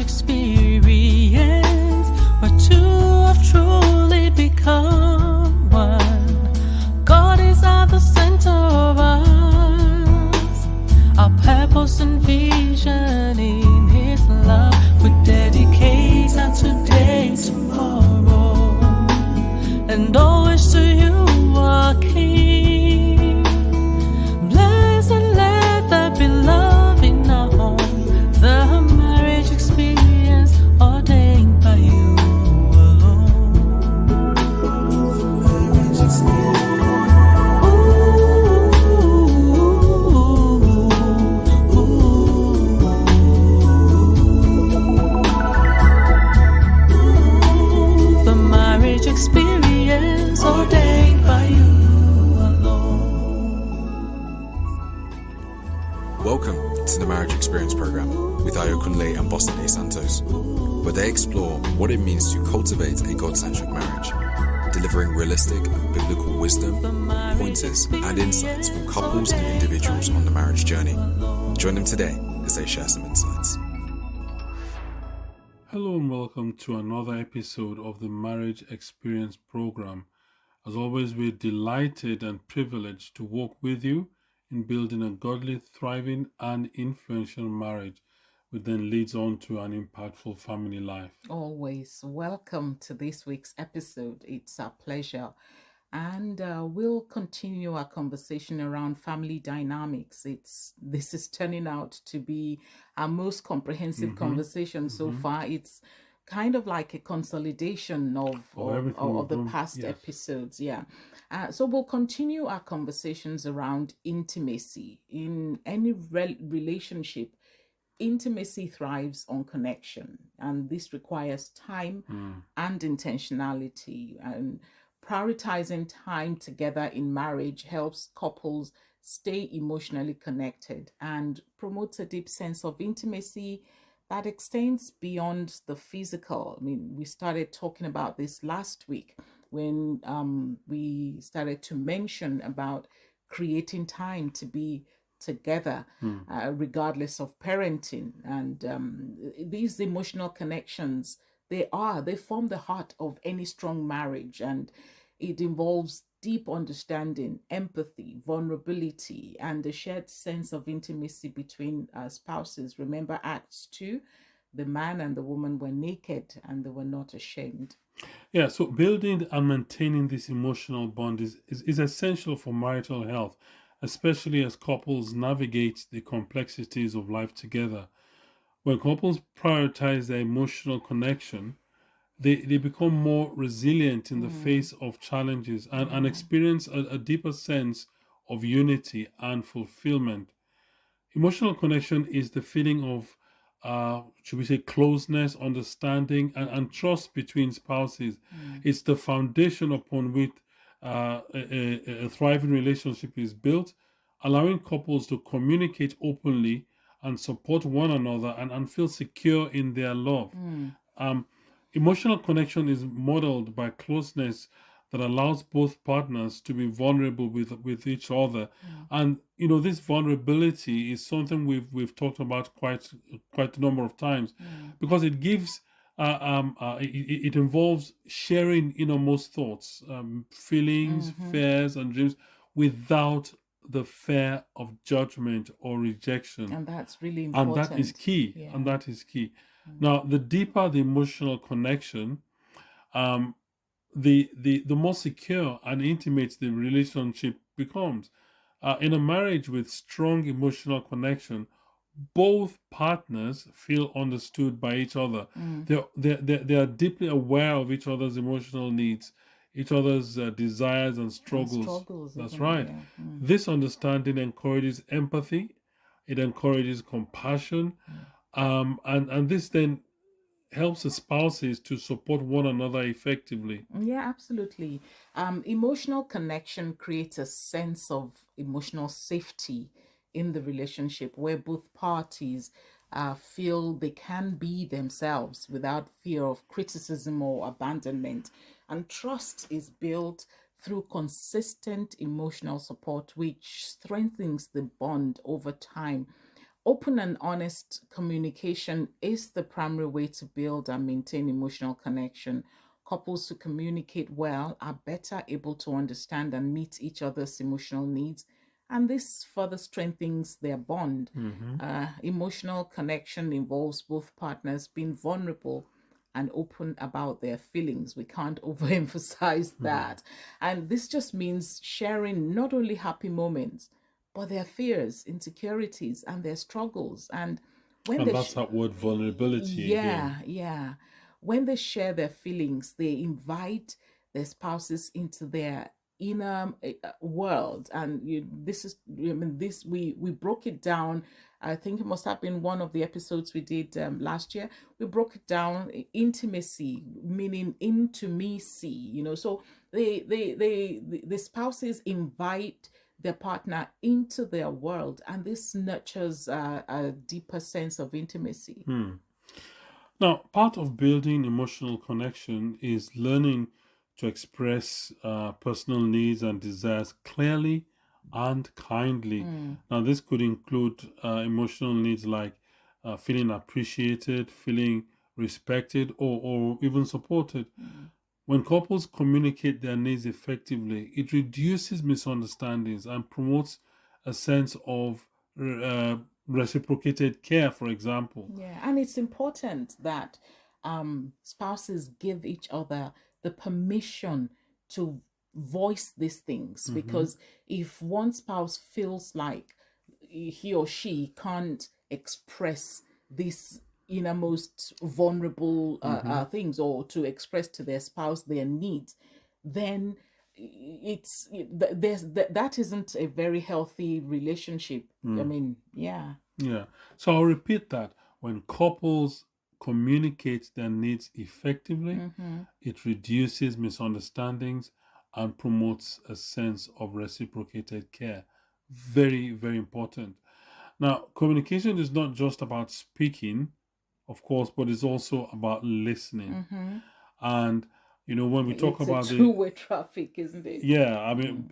experience where two have truly become one. God is at the center of us, our purpose and vision in His love. We dedicate our today, tomorrow, and always to You, our King. Bless and let there be love in our home. The marriage experience ordained by You alone. The marriage experience. The marriage experience ordained by You alone. Welcome to the Marriage Experience program with Ayo Kunle and Boston A. Santos, where they explore what it means to cultivate a God-centric marriage, delivering realistic and biblical wisdom, pointers, and insights from couples and individuals on the marriage journey. Join them today as they share some insights. Hello and welcome to another episode of the Marriage Experience program. As always, we're delighted and privileged to work with you in building a godly, thriving, and influential marriage, which then leads on to an impactful family life. Always welcome to this week's episode. It's our pleasure. And we'll continue our conversation around family dynamics. This is turning out to be our most comprehensive conversation so far. It's kind of like a consolidation of the past episodes. Yeah. So we'll continue our conversations around intimacy. In any relationship, intimacy thrives on connection, and this requires time and intentionality. And prioritizing time together in marriage helps couples stay emotionally connected and promotes a deep sense of intimacy that extends beyond the physical. I mean, we started talking about this last week when we started to mention about creating time to be together, regardless of parenting. And these emotional connections, they form the heart of any strong marriage, and it involves deep understanding, empathy, vulnerability, and a shared sense of intimacy between spouses. Remember Acts 2, the man and the woman were naked and they were not ashamed. Yeah, so building and maintaining this emotional bond is essential for marital health, especially as couples navigate the complexities of life together. When couples prioritize their emotional connection, they become more resilient in the face of challenges and experience a deeper sense of unity and fulfillment. Emotional connection is the feeling of, should we say, closeness, understanding, and trust between spouses. It's the foundation upon which a thriving relationship is built, allowing couples to communicate openly and support one another and feel secure in their love. Emotional connection is modeled by closeness that allows both partners to be vulnerable with each other. And this vulnerability is something we've talked about quite a number of times, because it gives it involves sharing innermost thoughts, feelings, fears, and dreams without the fear of judgment or rejection. And that's really important. And that is key. Yeah. And that is key. Now, the deeper the emotional connection, the more secure and intimate the relationship becomes. In a marriage with strong emotional connection, both partners feel understood by each other. They are deeply aware of each other's emotional needs, each other's desires and struggles. That's right. This understanding encourages empathy. It encourages compassion. And this then helps the spouses to support one another effectively. Yeah, absolutely. Emotional connection creates a sense of emotional safety in the relationship where both parties feel they can be themselves without fear of criticism or abandonment. And trust is built through consistent emotional support, which strengthens the bond over time. Open and honest communication is the primary way to build and maintain emotional connection. Couples who communicate well are better able to understand and meet each other's emotional needs, and this further strengthens their bond. Emotional connection involves both partners being vulnerable and open about their feelings. We can't overemphasize that. And this just means sharing not only happy moments, but their fears, insecurities, and their struggles. And when And they that's that word vulnerability again. yeah, when they share their feelings, they invite their spouses into their inner world. And this is, I mean, this we broke it down. I think it must have been one of the episodes we did last year. We broke it down. Intimacy, meaning intimacy. So the spouses invite their partner into their world, and this nurtures a deeper sense of intimacy. Now, part of building emotional connection is learning to express personal needs and desires clearly and kindly. Now, this could include emotional needs like feeling appreciated, feeling respected, or even supported. When couples communicate their needs effectively, it reduces misunderstandings and promotes a sense of reciprocated care, for example. Yeah, and it's important that spouses give each other the permission to voice these things, because if one spouse feels like he or she can't express these innermost vulnerable things, or to express to their spouse their needs, then that isn't a very healthy relationship. I mean, yeah. Yeah. So I'll repeat that. When couples communicate their needs effectively, it reduces misunderstandings and promotes a sense of reciprocated care. Very, very important. Now, communication is not just about speaking, of course, but it's also about listening. And when we talk It's a about the two-way traffic, isn't it? yeah, I mean,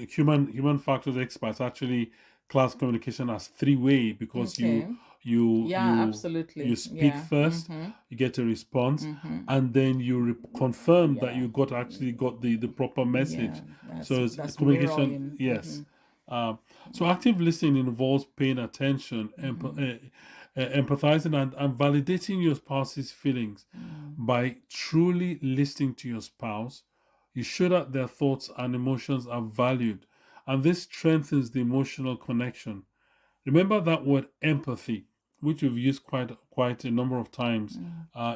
human factors experts actually class communication as three-way, because Okay. you Yeah, you absolutely. you speak Yeah. first, you get a response, and then you confirm that you actually got the proper message. Yeah, So it's that's communication, mirroring. yes. So active listening involves paying attention, empathizing, and validating your spouse's feelings. By truly listening to your spouse, you show that their thoughts and emotions are valued, and this strengthens the emotional connection. Remember that word empathy, which we've used quite a number of times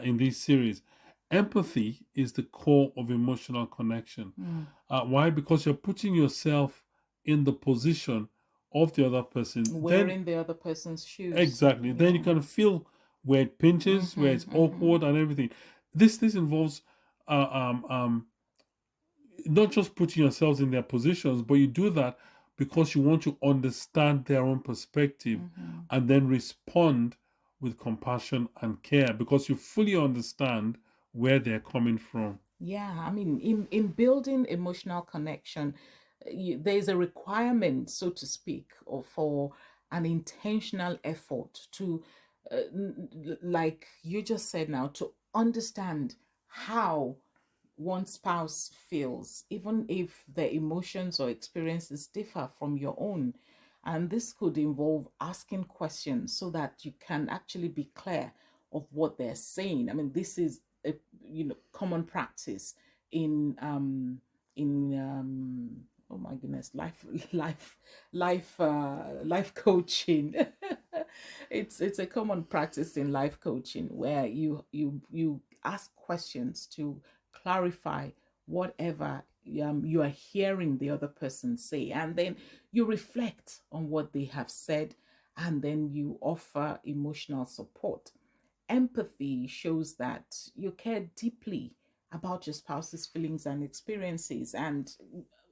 in this series. Empathy is the core of emotional connection. Why? Because you're putting yourself in the position of the other person. Wearing the other person's shoes. Exactly. Then you can feel where it pinches, where it's awkward, and everything. This involves not just putting yourselves in their positions, but you do that because you want to understand their own perspective and then respond with compassion and care, because you fully understand where they're coming from. Yeah, I mean, in building emotional connection, there's a requirement, so to speak, or for an intentional effort to, like you just said now, to understand how one spouse feels, even if their emotions or experiences differ from your own. And this could involve asking questions so that you can actually be clear of what they're saying. I mean, this is a common practice in oh my goodness, life coaching. It's a common practice in life coaching where you ask questions to clarify whatever you are hearing the other person say, and then you reflect on what they have said, and then you offer emotional support. Empathy shows that you care deeply about your spouse's feelings and experiences, and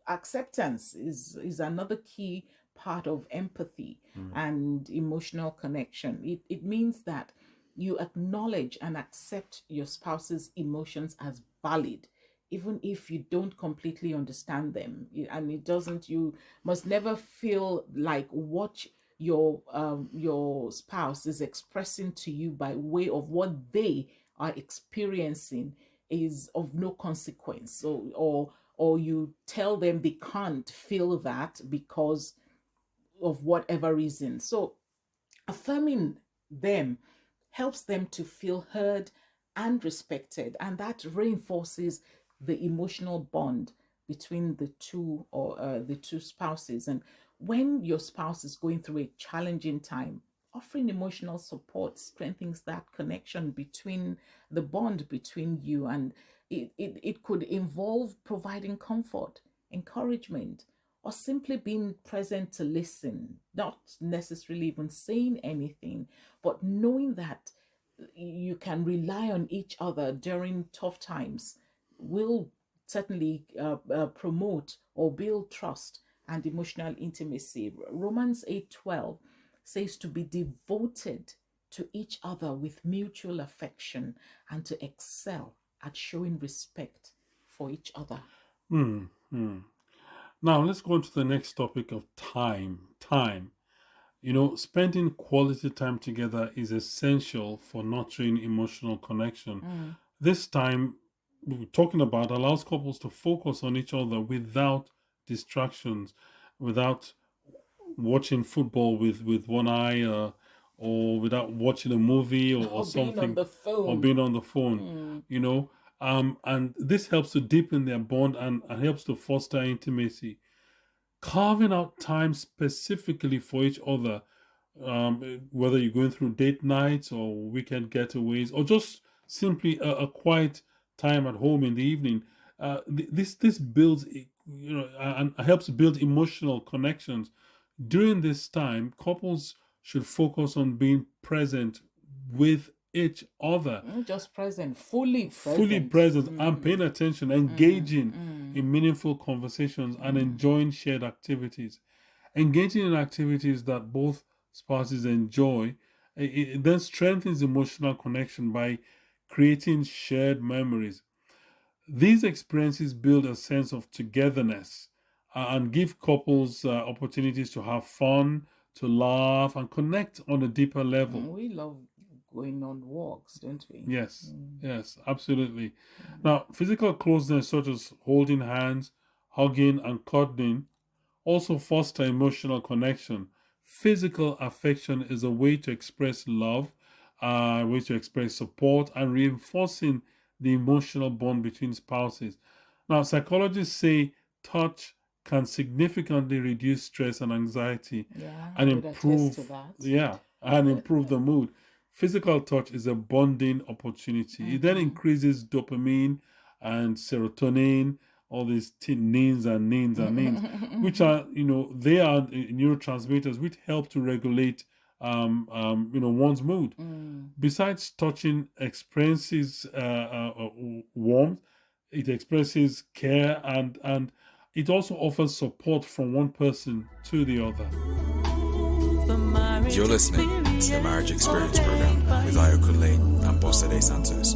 acceptance is another key part of empathy and emotional connection. It means that you acknowledge and accept your spouse's emotions as valid, even if you don't completely understand them. And it doesn't, you must never feel like what your spouse is expressing to you by way of what they are experiencing is of no consequence. So, or you tell them they can't feel that because of whatever reason. So affirming them helps them to feel heard and respected, and that reinforces the emotional bond between the two spouses. And when your spouse is going through a challenging time, offering emotional support strengthens that connection between the bond between you. And it could involve providing comfort, encouragement, or simply being present to listen, not necessarily even saying anything, but knowing that you can rely on each other during tough times will certainly promote or build trust and emotional intimacy. Romans 8:12 says to be devoted to each other with mutual affection and to excel at showing respect for each other. Hmm. Hmm. Now let's go on to the next topic of time. Time. Spending quality time together is essential for nurturing emotional connection. Mm. This time we're talking about allows couples to focus on each other without distractions, without watching football with one eye, or without watching a movie or Or being on something, the or phone. being on the phone. Mm. You know, and this helps to deepen their bond and helps to foster intimacy. Carving out time specifically for each other, whether you're going through date nights or weekend getaways or just simply a quiet time at home in the evening, this builds, and helps build emotional connections. During this time, couples should focus on being present with each other, Just present, fully fully present. present and Mm. paying attention, Mm. engaging Mm. in meaningful conversations and Mm. enjoying shared activities. Engaging in activities that both spouses enjoy, it then strengthens emotional connection by creating shared memories. These experiences build a sense of togetherness, and give couples opportunities to have fun, to laugh, and connect on a deeper level. We love going on walks, don't we? Yes, Mm. yes, absolutely. Mm. Now, physical closeness such as holding hands, hugging, and cuddling also foster emotional connection. Physical affection is a way to express love, a way to express support, and reinforcing the emotional bond between spouses. Now, psychologists say touch can significantly reduce stress and anxiety Yeah, I and would attest to that. improve the mood. Physical touch is a bonding opportunity. It then Mm-hmm. increases dopamine and serotonin, all these nins and nins and nins, which are, they are neurotransmitters which help to regulate, one's mood. Mm. Besides touching experiences warmth, it expresses care, and it also offers support from one person to the other. The marriage You're listening to the Marriage Experience program with ordained by Ayokunle and Bosede Santos.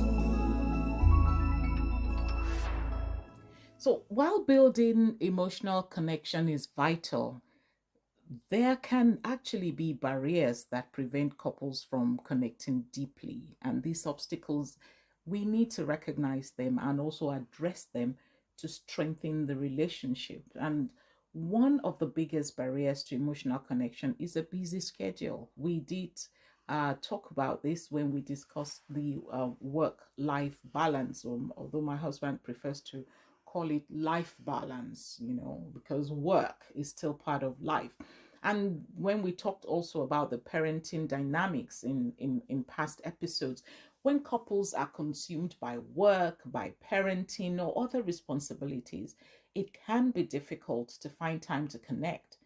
So, while building emotional connection is vital, there can actually be barriers that prevent couples from connecting deeply. And these obstacles, we need to recognize them and also address them to strengthen the relationship. And one of the biggest barriers to emotional connection is a busy schedule. We did talk about this when we discussed the work life balance, although my husband prefers to call it life balance, because work is still part of life. And when we talked also about the parenting dynamics in past episodes, when couples are consumed by work, by parenting, or other responsibilities, it can be difficult to find time to connect.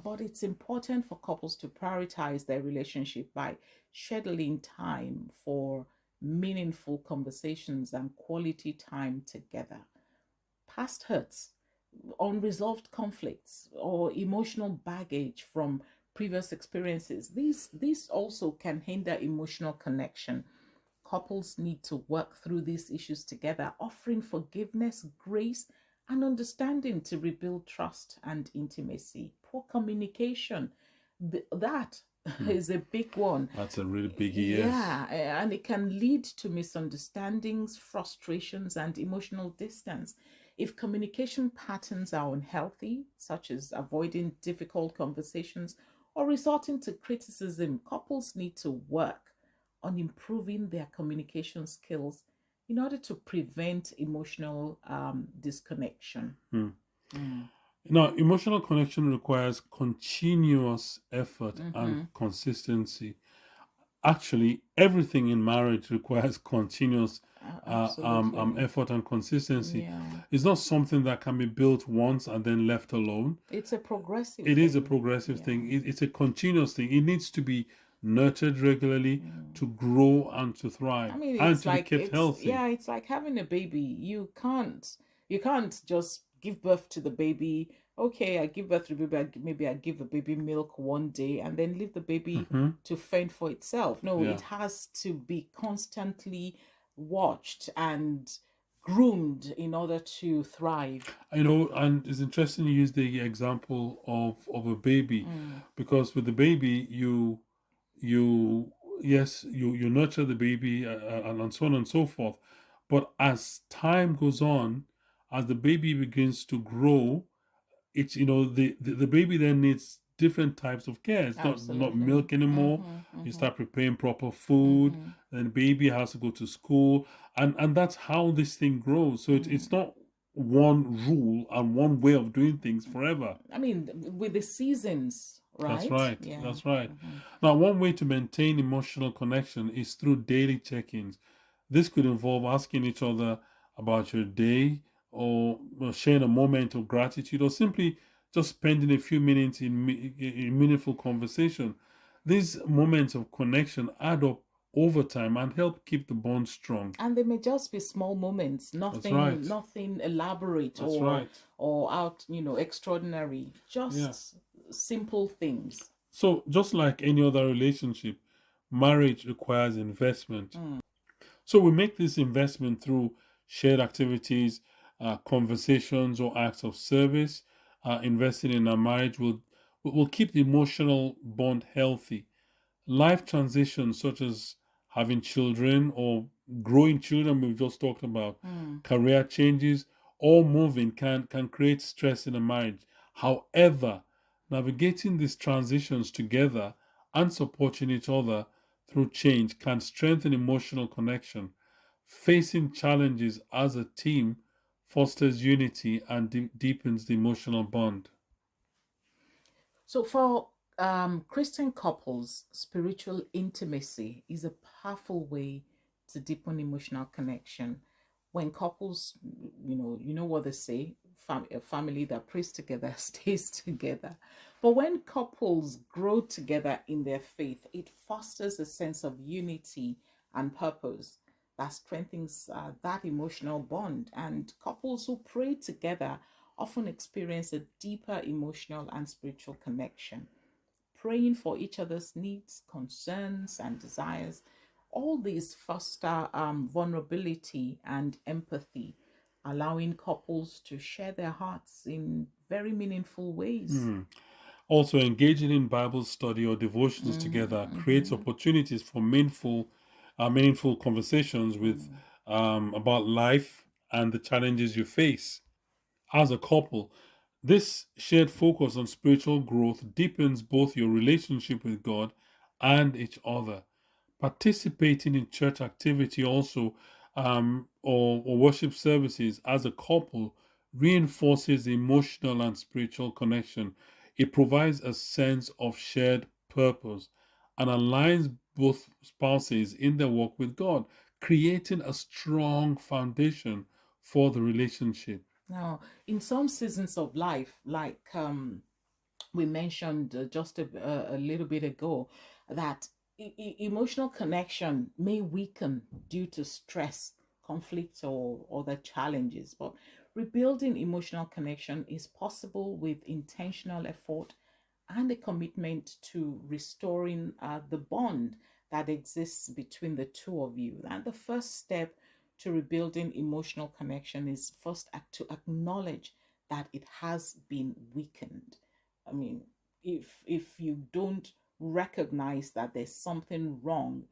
But it's important for couples to prioritize their relationship by scheduling time for meaningful conversations and quality time together. Past hurts, unresolved conflicts, or emotional baggage from previous experiences, these also can hinder emotional connection. Couples need to work through these issues together, offering forgiveness, grace, and understanding to rebuild trust and intimacy. Poor communication That is a big one. That's a really biggie, yes. Yeah, and it can lead to misunderstandings, frustrations, and emotional distance. If communication patterns are unhealthy, such as avoiding difficult conversations or resorting to criticism, couples need to work on improving their communication skills in order to prevent emotional disconnection. Hmm. Mm. Now, emotional connection requires continuous effort and Mhm. consistency. Actually, everything in marriage requires continuous Absolutely. effort and consistency. Yeah. It's not something that can be built once and then left alone. It's a progressive It is a thing. progressive Yeah. thing. It's a continuous thing. It needs to be nurtured regularly Mm. to grow and to thrive I mean, and it's to be like kept it's healthy. yeah, it's like having a baby. You can't just give birth to the baby. Okay, I give birth to the baby. Maybe I give the baby milk one day and then leave the baby Hmm. to fend for itself. No, Yeah. it has to be constantly watched and groomed in order to thrive. And it's interesting you use the example of a baby, Mm. because with the baby you yes, you nurture the baby, and so on and so forth, but as time goes on, as the baby begins to grow, it's the baby then needs different types of care. It's not Absolutely. milk anymore. Mm-hmm, You mm-hmm, start preparing proper food, mm-hmm. then baby has to go to school, and that's how this thing grows. So it's Mm. not one rule and one way of doing things forever. I mean, with the seasons, That's right? right. Yeah. That's right. Mm-hmm. Now, one way to maintain emotional connection is through daily check-ins. This could involve asking each other about your day, or sharing a moment of gratitude, or simply just spending a few minutes in meaningful conversation. These moments of connection add up over time and help keep the bond strong. And they may just be small moments, That's nothing, right. nothing elaborate That's right. or out, extraordinary. Yeah. Just simple things. So, just like any other relationship, marriage requires investment. Mm. So we make this investment through shared activities, conversations, or acts of service. Investing in our marriage will keep the emotional bond healthy. Life transitions such as having children or growing children, we've just talked about, Mm. career changes, or moving can create stress in a marriage. However, navigating these transitions together and supporting each other through change can strengthen emotional connection. Facing challenges as a team fosters unity and deepens the emotional bond. So for Christian couples, spiritual intimacy is a powerful way to deepen emotional connection. When couples, you know what they say, a family that prays together stays together. But when couples grow together in their faith, it fosters a sense of unity and purpose that strengthens that emotional bond. And couples who pray together often experience a deeper emotional and spiritual connection, praying for each other's needs, concerns, and desires. All these foster vulnerability and empathy, allowing couples to share their hearts in very meaningful ways. Hmm. Also, engaging in Bible study or devotions together creates Mm-hmm. opportunities for meaningful conversations with about life and the challenges you face as a couple. This shared focus on spiritual growth deepens both your relationship with God and each other. Participating in church activity also, or worship services as a couple reinforces the emotional and spiritual connection. It provides a sense of shared purpose and aligns both spouses in their walk with God, creating a strong foundation for the relationship. Now, in some seasons of life, like we mentioned just a little bit ago, that emotional connection may weaken due to stress, conflict, or other challenges. But rebuilding emotional connection is possible with intentional effort and a commitment to restoring the bond that exists between the two of you. And the first step to rebuilding emotional connection is first to acknowledge that it has been weakened. I mean, if you don't recognize that there's something wrong,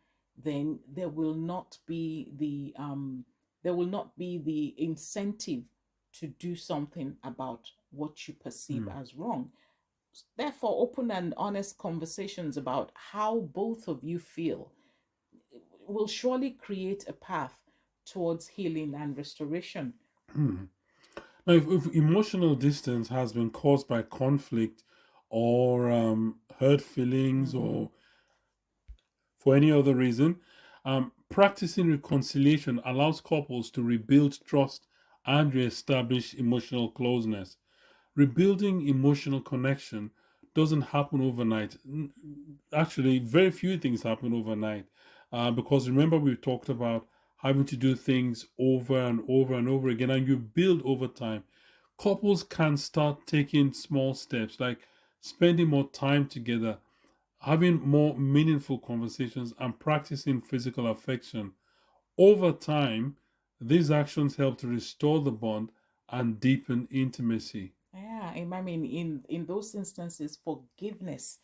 then there will not be the incentive to do something about what you perceive Mm. as wrong. Therefore, open and honest conversations about how both of you feel will surely create a path towards healing and restoration. Mm. Now, if emotional distance has been caused by conflict or hurt feelings Mm-hmm. or for any other reason, practicing reconciliation allows couples to rebuild trust and reestablish emotional closeness. Rebuilding emotional connection doesn't happen overnight. Actually, very few things happen overnight. Because remember, we talked about having to do things over and over and over again, and you build over time. Couples can start taking small steps like spending more time together, having more meaningful conversations, and practicing physical affection. Over time, these actions help to restore the bond and deepen intimacy. Yeah, I mean, in those instances, forgiveness,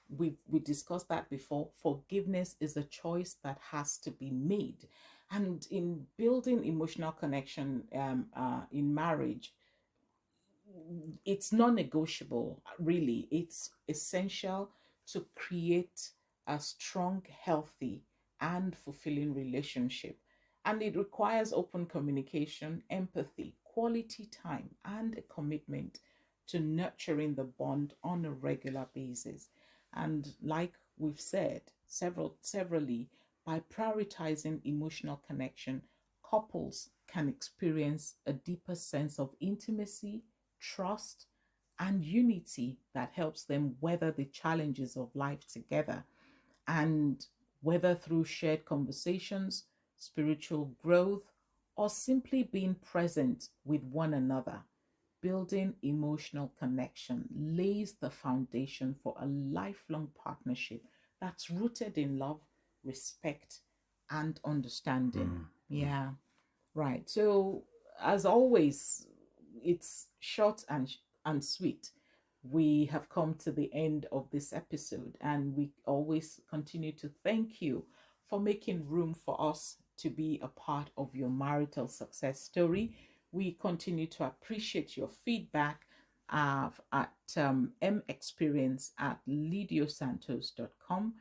we discussed that before. Forgiveness is a choice that has to be made, and in building emotional connection, in marriage, it's non-negotiable. Really, it's essential to create a strong, healthy, and fulfilling relationship, and it requires open communication, empathy, quality time, and a commitment to nurturing the bond on a regular basis. And like we've said severally, by prioritizing emotional connection, couples can experience a deeper sense of intimacy, trust, and unity that helps them weather the challenges of life together. And whether through shared conversations, spiritual growth, or simply being present with one another, building emotional connection lays the foundation for a lifelong partnership that's rooted in love, respect, and understanding. Mm. Yeah. Right. So, as always, it's short and sweet. We have come to the end of this episode, and we always continue to thank you for making room for us to be a part of your marital success story. We continue to appreciate your feedback at MXperience at lidiosantos.com.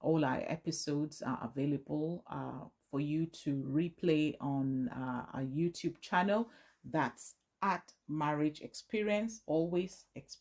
All our episodes are available for you to replay on our YouTube channel. That's at Marriage Experience, always experience.